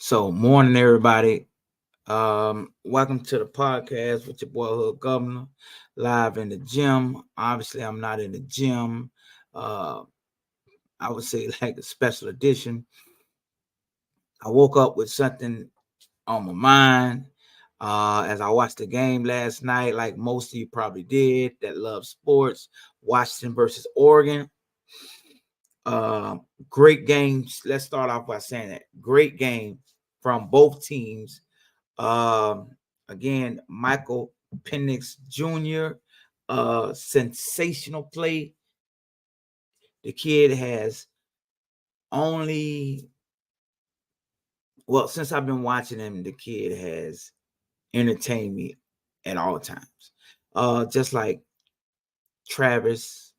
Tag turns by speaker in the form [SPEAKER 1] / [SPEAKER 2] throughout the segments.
[SPEAKER 1] So, morning, everybody. Welcome to the podcast with your boy Hood Governor, live in the gym. Obviously, I'm not in the gym. Uh, I would say like a special edition. I woke up with something on my mind as I watched the game last night, like most of you probably did that love sports. Washington versus Oregon. Uh, Great games. Let's start off by saying that great game from both teams. Um, Again, Michael Penix Jr. Sensational play. The kid has only since I've been watching him, the kid has entertained me at all times. Just like Travis,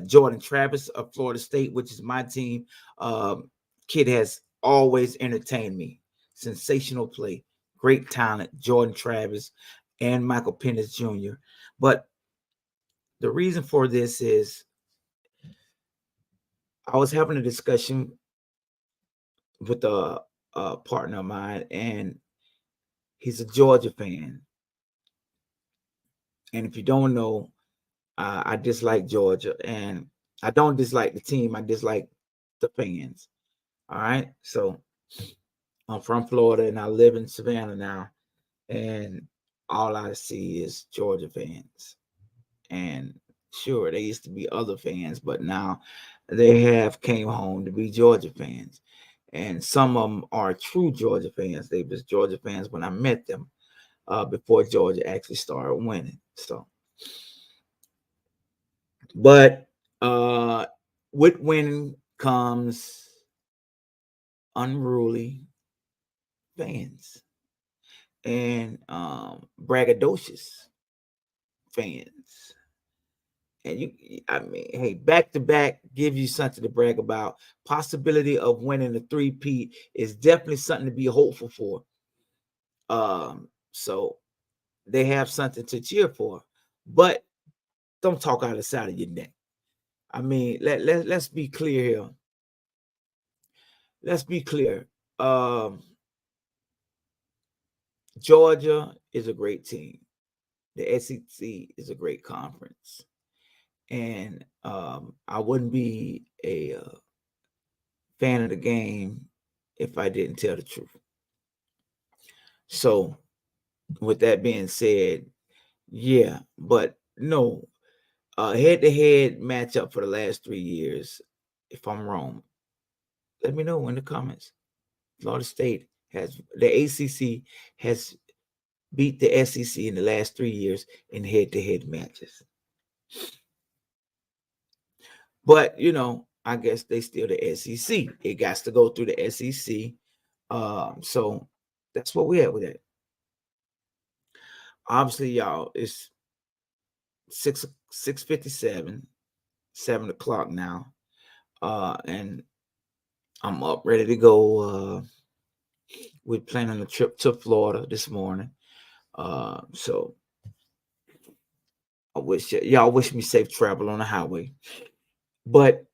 [SPEAKER 1] Jordan Travis of Florida State, which is my team. Um, Kid has always entertained me. Sensational play, great talent, Jordan Travis and Michael Penix Jr. But the reason for this is I was having a discussion with a partner of mine, and he's a Georgia fan. And if you don't know, I dislike Georgia, and I don't dislike the team. I dislike the fans. All right, so I'm from Florida, and I live in Savannah now, and all I see is Georgia fans. And sure, there used to be other fans, but now they have came home to be Georgia fans. And some of them are true Georgia fans. They was Georgia fans when I met them before Georgia actually started winning. So, but uh, with winning comes unruly fans and braggadocious fans. And I mean, hey, back to back give you something to brag about. Possibility of winning the three-peat is definitely something to be hopeful for. So they have something to cheer for, but don't talk out of the side of your neck. I mean, let's be clear here. Let's be clear. Um, Georgia is a great team. The SEC is a great conference, and I wouldn't be a fan of the game if I didn't tell the truth. So, with that being said, yeah, but no, head-to-head matchup for the last 3 years. If I'm wrong, let me know in the comments. Florida State has the ACC has beat the SEC in the last 3 years in head-to-head matches. But I guess they still the SEC. It got to go through the SEC. So that's what we have with that. Obviously, y'all, it's 6:57, 7 o'clock now. And I'm up ready to go. We're planning a trip to Florida this morning. So I wish y'all wish me safe travel on the highway. But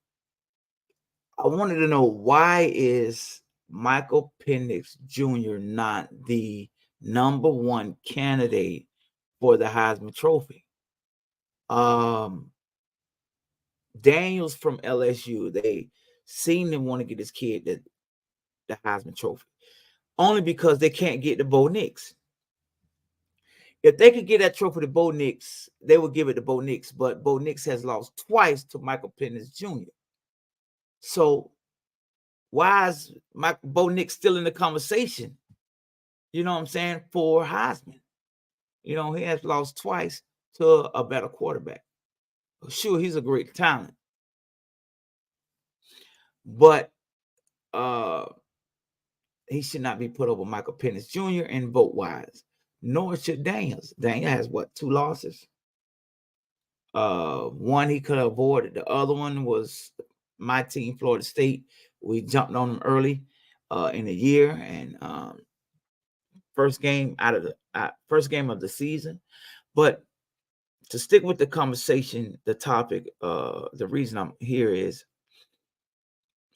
[SPEAKER 1] I wanted to know, why is Michael Penix Jr. not the number one candidate for the Heisman Trophy? Um, Daniels from LSU, they seem to want to get this kid the Heisman Trophy, only because they can't get the Bo Nix. If they could get that trophy to Bo Nix, they would give it to Bo Nix. But Bo Nix has lost twice to Michael Penix Jr. So why is Bo Nix still in the conversation? You know what I'm saying? For Heisman. He has lost twice to a better quarterback. Sure, he's a great talent. But he should not be put over Michael Penix Jr. in vote wise. Nor should Daniels. Daniel has what, 2 losses? One he could have avoided. The other one was my team, Florida State. We jumped on them early in the year, and first game of the season. But to stick with the conversation, the topic, the reason I'm here is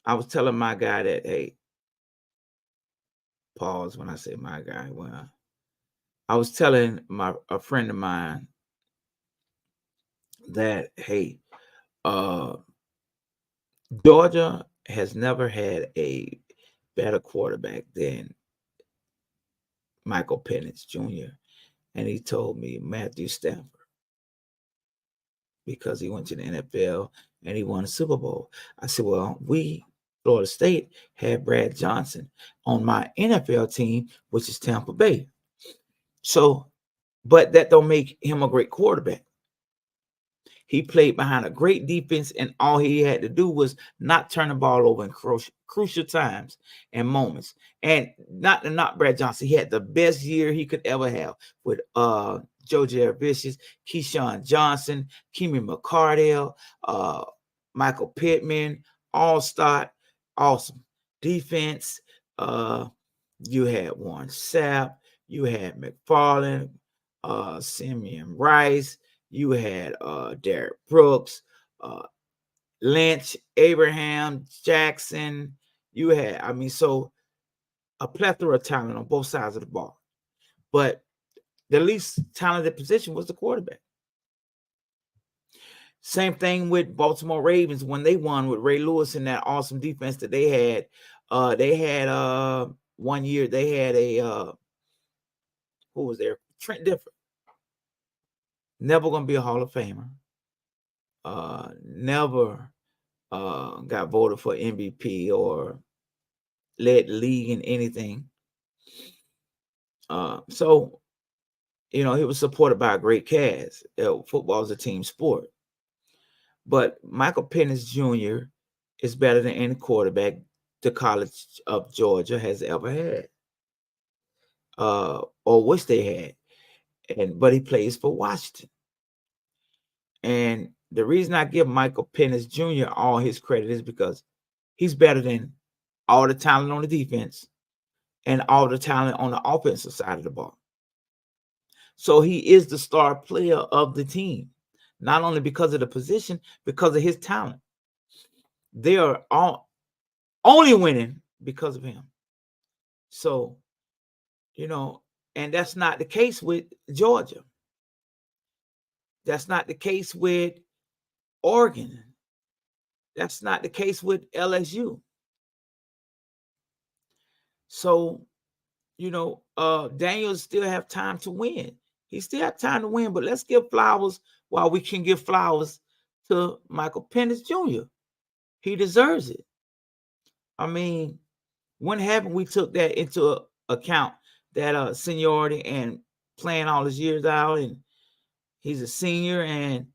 [SPEAKER 1] I was telling my guy that, hey, pause when I say my guy. Well, I was telling a friend of mine that, hey, Georgia has never had a better quarterback than Michael Penix Jr. And he told me Matthew Stafford, because he went to the NFL and he won a Super Bowl. I said, well, Florida State, had Brad Johnson on my NFL team, which is Tampa Bay. So, but that don't make him a great quarterback. He played behind a great defense, and all he had to do was not turn the ball over in crucial times and moments. And not Brad Johnson. He had the best year he could ever have with Joe Jaravicious, Keyshawn Johnson, Kimi McCardell, Michael Pittman, all-star, awesome defense. You had Warren Sapp, you had McFarland, Simeon Rice. You had Derek Brooks, Lynch, Abraham, Jackson. You had, so a plethora of talent on both sides of the ball. But the least talented position was the quarterback. Same thing with Baltimore Ravens when they won with Ray Lewis and that awesome defense that they had. One year they had who was there? Trent Dilfer. Never going to be a Hall of Famer. Never got voted for MVP or led the league in anything. So, he was supported by a great cast. Football is a team sport. But Michael Penix Jr. is better than any quarterback the College of Georgia has ever had, or wish they had. But he plays for Washington. And the reason I give Michael Penix Jr. all his credit is because he's better than all the talent on the defense and all the talent on the offensive side of the ball. So he is the star player of the team, not only because of the position, because of his talent. They are all only winning because of him. So, and that's not the case with Georgia. That's not the case with Oregon. That's not the case with LSU. So, Daniels still have time to win. He still have time to win, but let's give flowers while we can give flowers to Michael Penix Jr. He deserves it. When haven't we took that into account, that seniority and playing all his years out, and he's a senior and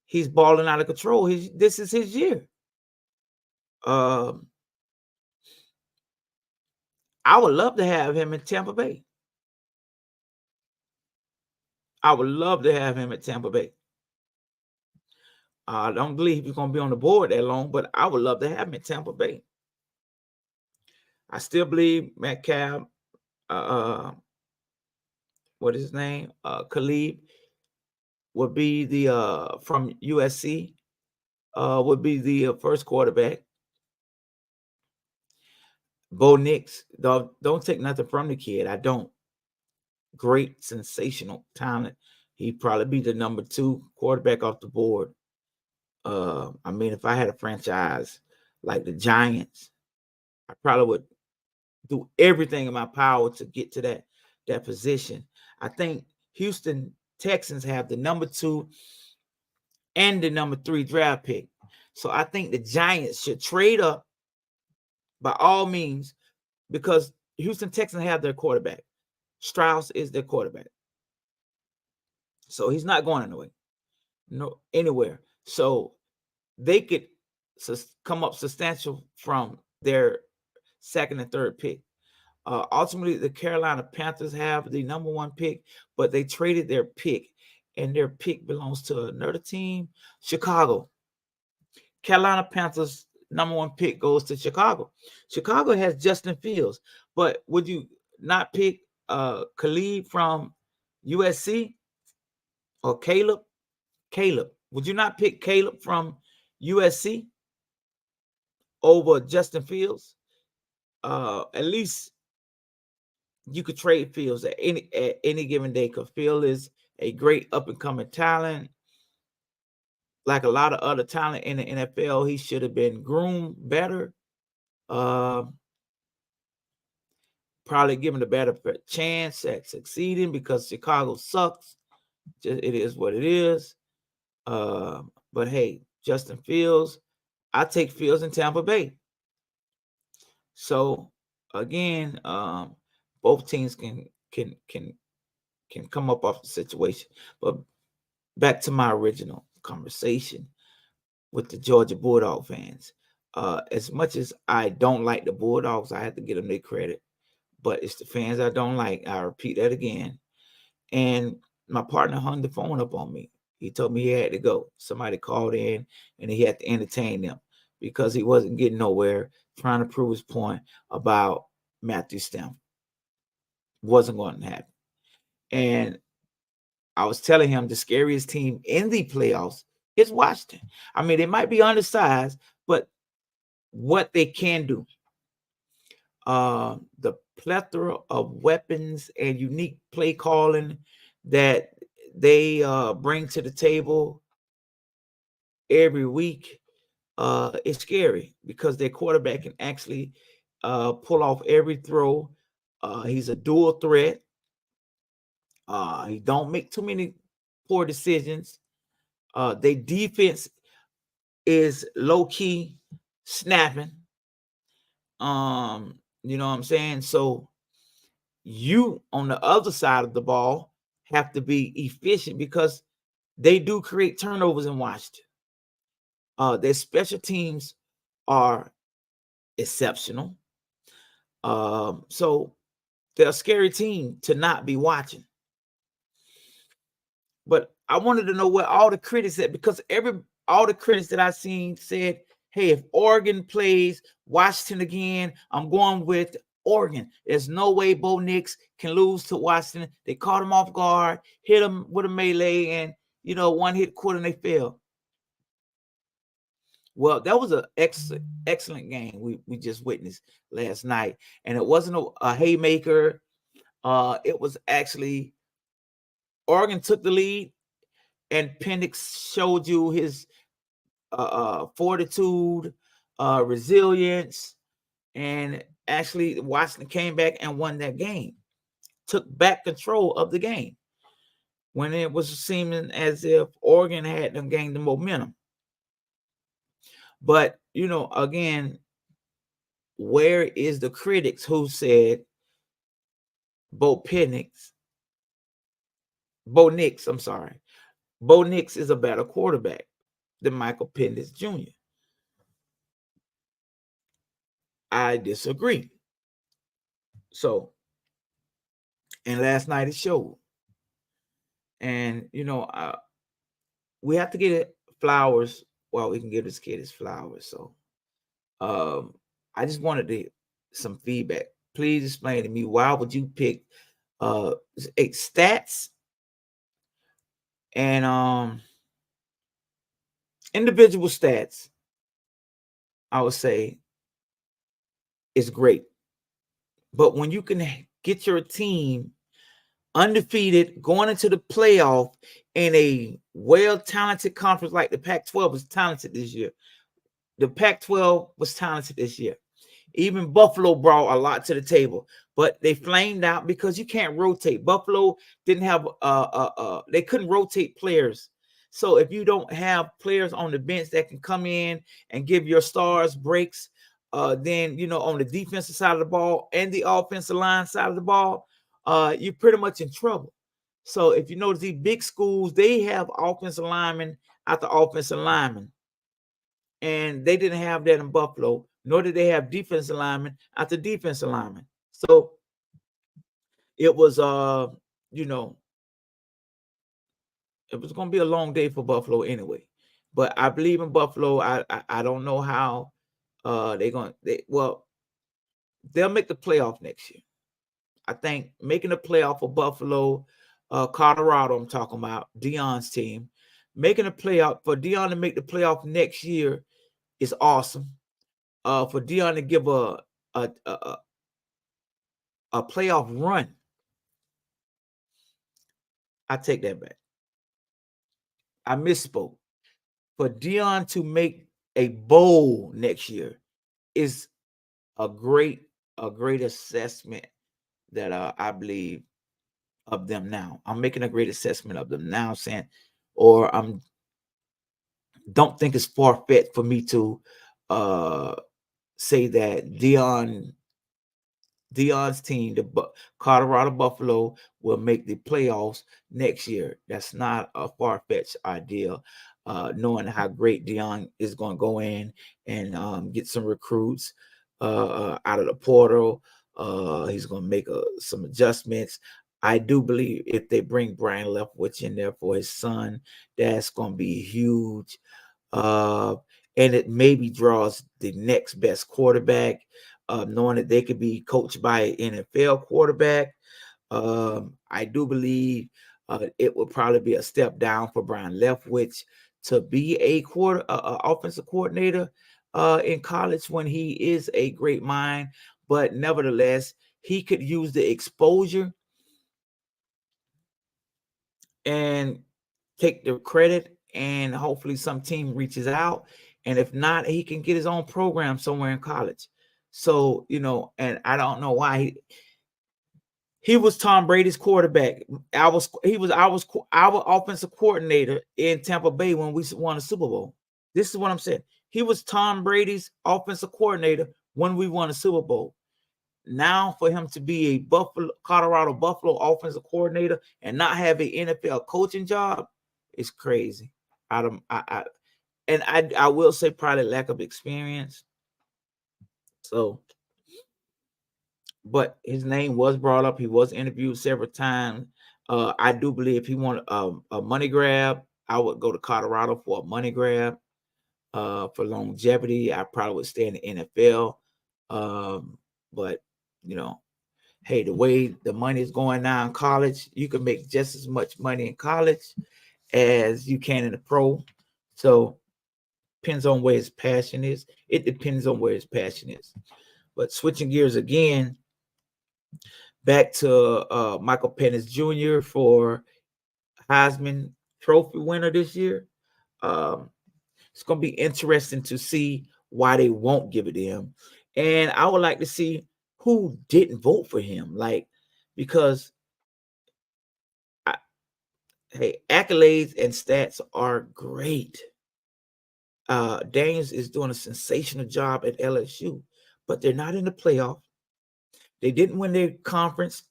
[SPEAKER 1] he's balling out of control. This is his year. I would love to have him in Tampa Bay. I would love to have him at Tampa Bay. I don't believe he's going to be on the board that long, but I would love to have him at Tampa Bay. I still believe Metcalf, what is his name? Khalid would be the from USC, would be the first quarterback. Bo Nix, don't take nothing from the kid. I don't. Great, sensational talent. He'd probably be the number 2 quarterback off the board. If I had a franchise like the Giants, I probably would do everything in my power to get to that position. I think Houston Texans have the number 2 and the number 3 draft pick. So I think the Giants should trade up by all means, because Houston Texans have their quarterback. Strauss is their quarterback. So he's not going anywhere. So they could come up substantial from their second and third pick. Ultimately, the Carolina Panthers have the number 1 pick, but they traded their pick, and their pick belongs to another team, Chicago. Carolina Panthers number 1 pick goes to Chicago. Chicago has Justin Fields, but would you not pick Khalid from USC or Caleb? Would you not pick Caleb from USC over Justin Fields? At least you could trade Fields at any given day, because Fields is a great up and coming talent. Like a lot of other talent in the NFL, he should have been groomed better. Probably given a better chance at succeeding, because Chicago sucks. It is what it is. But hey, Justin Fields, I take Fields in Tampa Bay. So again, both teams can come up off the situation. But back to my original conversation with the Georgia Bulldog fans. As much as I don't like the Bulldogs, I have to give them their credit. But it's the fans I don't like. I repeat that again. And my partner hung the phone up on me. He told me he had to go. Somebody called in and he had to entertain them, because he wasn't getting nowhere trying to prove his point about Matthew Stafford. Wasn't going to happen. And I was telling him the scariest team in the playoffs is Washington. I mean, they might be undersized, but what they can do, the plethora of weapons and unique play calling that they bring to the table every week, is scary, because their quarterback can actually pull off every throw. He's a dual threat. He don't make too many poor decisions. Their defense is low key snapping. You know what I'm saying? So you on the other side of the ball have to be efficient, because they do create turnovers in Washington. Their special teams are exceptional. So they're a scary team to not be watching. But I wanted to know where all the critics at, because all the critics that I seen said, hey, if Oregon plays Washington again, I'm going with Oregon. There's no way Bo Nix can lose to Washington. They caught him off guard, hit him with a melee, and one hit quarter and they fell. Well, that was an excellent game we just witnessed last night. And it wasn't a haymaker. It was actually Oregon took the lead, and Penix showed you his fortitude, resilience, and actually Washington came back and won that game. Took back control of the game when it was seeming as if Oregon had them gained the momentum. But, again, where is the critics who said Bo Nix, I'm sorry. Bo Nix is a better quarterback than Michael Penix Jr. I disagree. So, and last night it showed. And, we have to get flowers while we can give this kid his flowers. So, I just wanted some feedback. Please explain to me, why would you pick stats and individual stats? I would say is great, but when you can get your team undefeated going into the playoff in a well-talented conference like the Pac-12 was talented this year. The Pac-12 was talented this year. Even Buffalo brought a lot to the table, but they flamed out because you can't rotate. Buffalo didn't have they couldn't rotate players. So if you don't have players on the bench that can come in and give your stars breaks, then on the defensive side of the ball and the offensive line side of the ball, you're pretty much in trouble. So if you notice, these big schools, they have offensive linemen after offensive linemen. And they didn't have that in Buffalo, nor did they have defensive linemen after defensive linemen. So it was, it was going to be a long day for Buffalo anyway. But I believe in Buffalo. I don't know how they'll make the playoff next year. I think making the playoff for Buffalo, Colorado, I'm talking about, Deion's team, making a playoff for Deion to make the playoff next year is awesome. For Deion to give a a playoff run. I take that back. I misspoke. For Deion to make a bowl next year is a great assessment that I believe of them now. I'm making a great assessment of them now, saying, or I'm don't think it's far fetched for me to say that Deion's team, the Colorado Buffalo, will make the playoffs next year. That's not a far-fetched idea, knowing how great Deion is going to go in and get some recruits out of the portal. He's going to make some adjustments. I do believe if they bring Brian Leftwich in there for his son, that's going to be huge. And it maybe draws the next best quarterback, knowing that they could be coached by an NFL quarterback. I do believe it would probably be a step down for Brian Leftwich to be a offensive coordinator in college when he is a great mind. But nevertheless, he could use the exposure and take the credit, and hopefully some team reaches out. And if not, he can get his own program somewhere in college. So, and I don't know why he was Tom Brady's quarterback. I was our offensive coordinator in Tampa Bay when we won a Super Bowl. This is what I'm saying. He was Tom Brady's offensive coordinator when we won a Super Bowl. Now for him to be a Colorado Buffalo offensive coordinator and not have an NFL coaching job is crazy. I will say probably lack of experience. So, but his name was brought up. He was interviewed several times. I do believe if he wanted a money grab, I would go to Colorado for a money grab. For longevity, I probably would stay in the NFL. But hey, the way the money is going now in college, you can make just as much money in college as you can in the pro. So depends on where his passion is. It depends on where his passion is. But switching gears again, back to Michael Penix Jr. for Heisman Trophy winner this year. It's going to be interesting to see why they won't give it to him. And I would like to see who didn't vote for him. Because accolades and stats are great. Daniels is doing a sensational job at LSU, but they're not in the playoff. They didn't win their conference,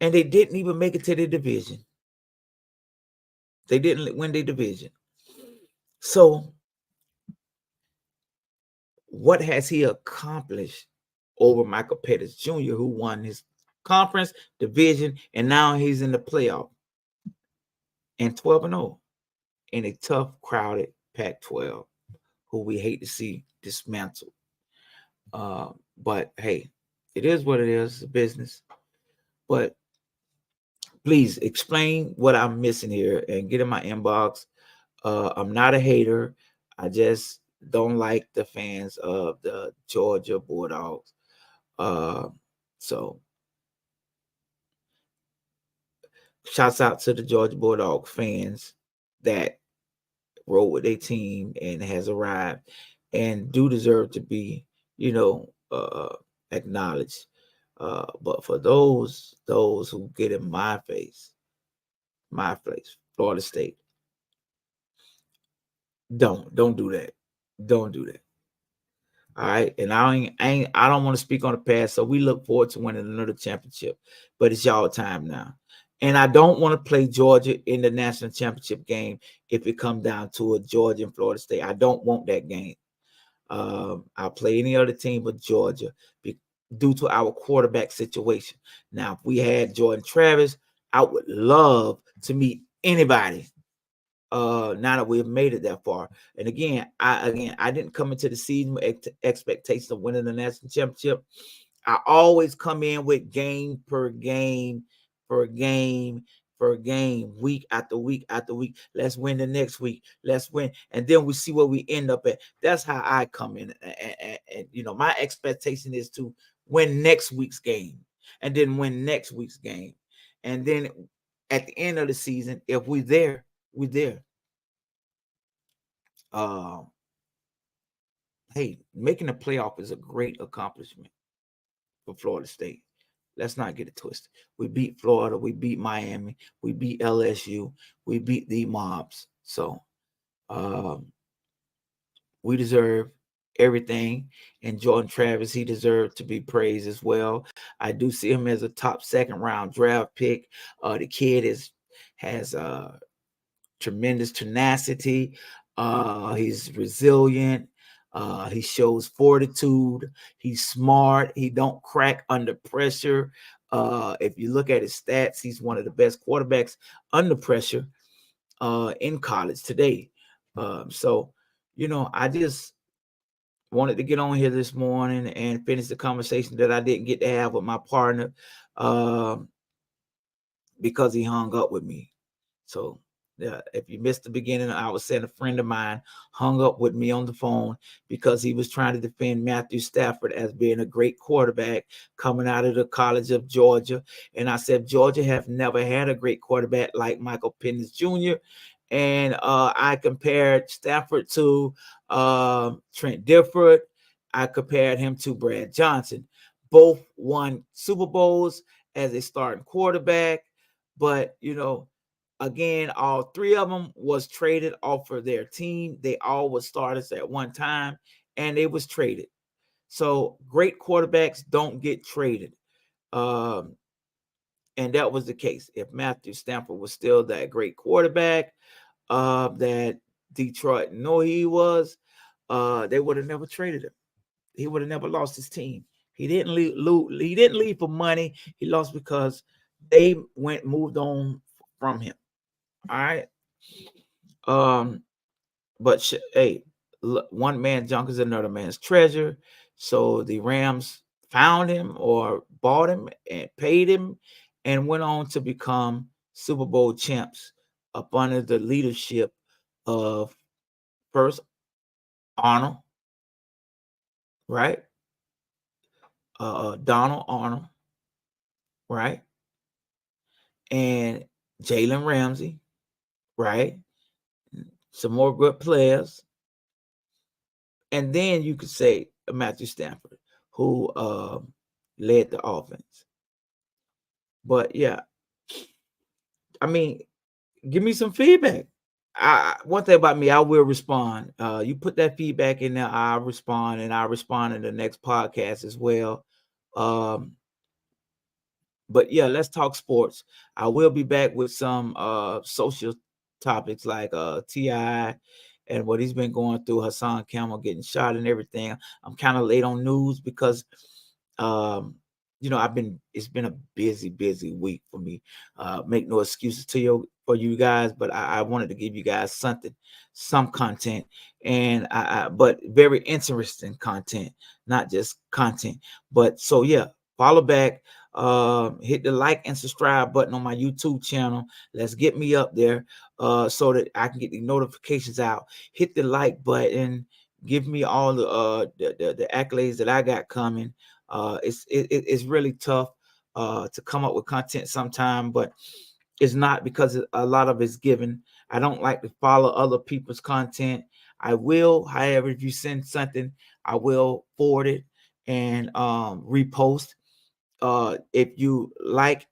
[SPEAKER 1] and they didn't even make it to the division. They didn't win their division. So what has he accomplished over Michael Penix Jr., who won his conference, division, and now he's in the playoff and 12-0 in a tough, crowded Pac-12, who we hate to see dismantled. But hey, it is what it is. It's a business. But please explain what I'm missing here and get in my inbox. I'm not a hater. I just don't like the fans of the Georgia Bulldogs. So shouts out to the Georgia Bulldog fans that rode with their team and has arrived and do deserve to be, acknowledged. But for those who get in my face, Florida State, don't do that. Don't do that. All right. And I don't want to speak on the past. So we look forward to winning another championship. But it's y'all time now. And I don't want to play Georgia in the national championship game if it comes down to a Georgia and Florida State. I don't want that game. I'll play any other team but Georgia due to our quarterback situation. Now, if we had Jordan Travis, I would love to meet anybody. Now that we've made it that far. And again, I didn't come into the season with expectations of winning the national championship. I always come in with game per game, week after week after week. Let's win the next week. Let's win. And then we see where we end up at. That's how I come in. And my expectation is to win next week's game. and then win next week's game. And then at the end of the season, if we're there, we're there. Uh, hey, making the playoff is a great accomplishment for Florida State. Let's not get it twisted. We beat Florida, we beat Miami, we beat LSU, we beat the mobs. So we deserve everything. And Jordan Travis, he deserved to be praised as well. I do see him as a top second round draft pick. The kid has tremendous tenacity. He's resilient. He shows fortitude. He's smart. He don't crack under pressure. If you look at his stats, he's one of the best quarterbacks under pressure in college today. So, I just wanted to get on here this morning and finish the conversation that I didn't get to have with my partner because he hung up with me. So if you missed the beginning, I was saying a friend of mine hung up with me on the phone because he was trying to defend Matthew Stafford as being a great quarterback coming out of the College of Georgia. And I said, Georgia have never had a great quarterback like Michael Penix Jr. And I compared Stafford to Trent Dilfer. I compared him to Brad Johnson. Both won Super Bowls as a starting quarterback. But, again, all three of them was traded off of their team. They all were starters at one time, and they was traded. So great quarterbacks don't get traded. And that was the case. If Matthew Stafford was still that great quarterback that Detroit knew he was, they would have never traded him. He would have never lost his team. He didn't leave. He didn't leave for money. He lost because they moved on from him. All right. But hey, one man's junk is another man's treasure. So the Rams found him or bought him and paid him and went on to become Super Bowl champs up under the leadership of first Arnold, right? Donald Arnold, right? And Jalen Ramsey, right? Some more good players. And then you could say Matthew Stafford, who led the offense. But yeah, I mean, give me some feedback. One thing about me, I will respond. You put that feedback in there, I'll respond, and I'll respond in the next podcast as well. But yeah, let's talk sports. I will be back with some social topics like T.I. and what he's been going through, Hassan Campbell getting shot and everything. I'm kind of late on news because it's been a busy week for me. Make no excuses for you guys, but I wanted to give you guys some content, and but very interesting content, not just content. But so yeah, follow back. Hit the like and subscribe button on my YouTube channel. Let's get me up there so that I can get the notifications out. Hit the like button. Give me all the accolades that I got coming. It's really tough to come up with content sometime, but it's not because a lot of it's given. I don't like to follow other people's content. I will, however, if you send something, I will forward it and repost. If you like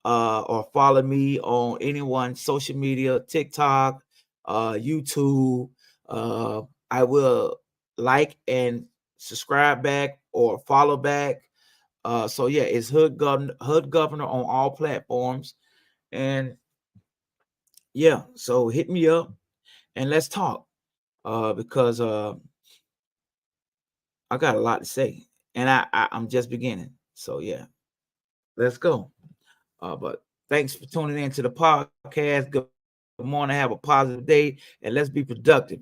[SPEAKER 1] or follow me on anyone's social media, TikTok, YouTube, I will like and subscribe back or follow back. So yeah, it's Hood Governor on all platforms. And yeah, so hit me up and let's talk. Because I got a lot to say. And I'm just beginning. So yeah, let's go. But thanks for tuning in to the podcast. Good morning. Have a positive day and let's be productive,